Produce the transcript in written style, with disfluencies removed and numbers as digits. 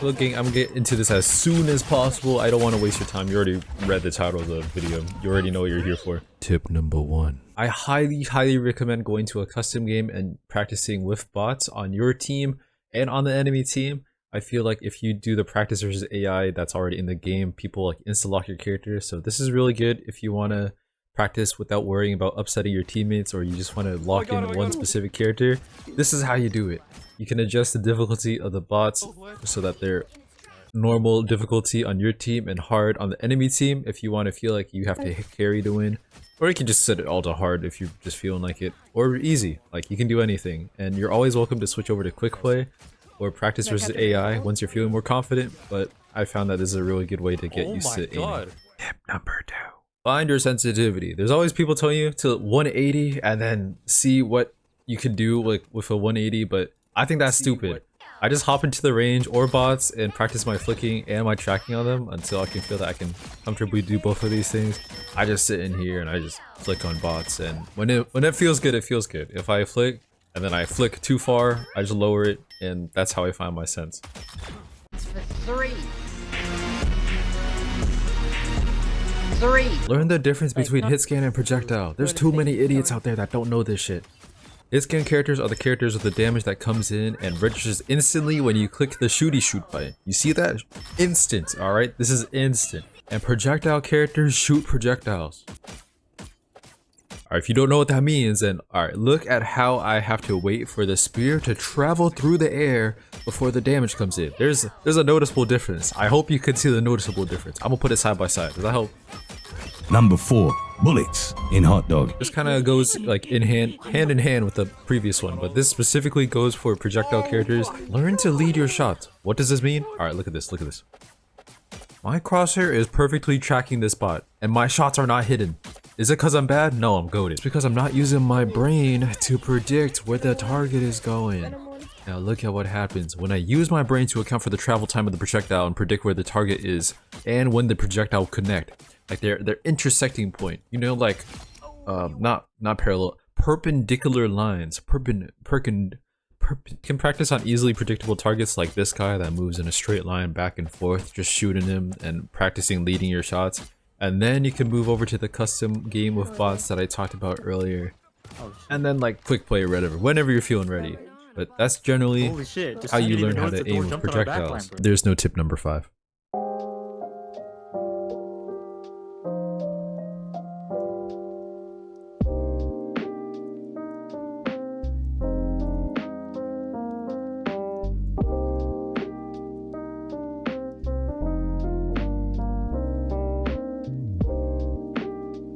Looking, I'm gonna get into this as soon as possible. I don't want to waste your time. You already read the title of the video. You already know what you're here for. Tip number 1. I highly recommend going to a custom game and practicing with bots on your team and on the enemy team. I feel like if you do the practice versus AI that's already in the game, people like insta-lock your characters. So this is really good if you want to practice without worrying about upsetting your teammates, or you just want to lock in one specific character. This is how you do it. You can adjust the difficulty of the bots so that they're normal difficulty on your team and hard on the enemy team if you want to feel like you have to hit carry to win. Or you can just set it all to hard if you're just feeling like it. Or easy, like you can do anything. And you're always welcome to switch over to quick play or practice versus AI once you're feeling more confident, but I found that this is a really good way to get used to aiming. Tip number 2. Find your sensitivity. There's always people telling you to 180 and then see what you can do like with a 180, but I think that's stupid. I just hop into the range or bots and practice my flicking and my tracking on them until I can feel that I can comfortably do both of these things. I just sit in here and I just flick on bots, and when it feels good, it feels good. If I flick and then I flick too far, I just lower it, and that's how I find my sense. For 3. Learn the difference between Hitscan and Projectile. There's too many idiots out there that don't know this shit. Hitscan characters are the characters with the damage that comes in and registers instantly when you click the shoot button. You see that? Instant, alright? This is instant. And projectile characters shoot projectiles. Alright, if you don't know what that means, then alright, look at how I have to wait for the spear to travel through the air before the damage comes in. There's a noticeable difference. I hope you can see the noticeable difference. I'm gonna put it side by side. Does that help? Number 4. Bullets in hot dog. This kind of goes like hand in hand with the previous one, but this specifically goes for projectile characters. Learn to lead your shots. What does this mean? Alright, look at this, look at this. My crosshair is perfectly tracking this bot, and my shots are not hidden. Is it because I'm bad? No, I'm goated. It's because I'm not using my brain to predict where the target is going. Now look at what happens when I use my brain to account for the travel time of the projectile and predict where the target is and when the projectile will connect. Like their intersecting point. You know, like not parallel, perpendicular lines. Can practice on easily predictable targets like this guy that moves in a straight line back and forth, just shooting him and practicing leading your shots. And then you can move over to the custom game with bots that I talked about earlier. And then like quick play or whatever, whenever you're feeling ready. But that's generally how you learn how to aim with projectiles. There's no tip number 5.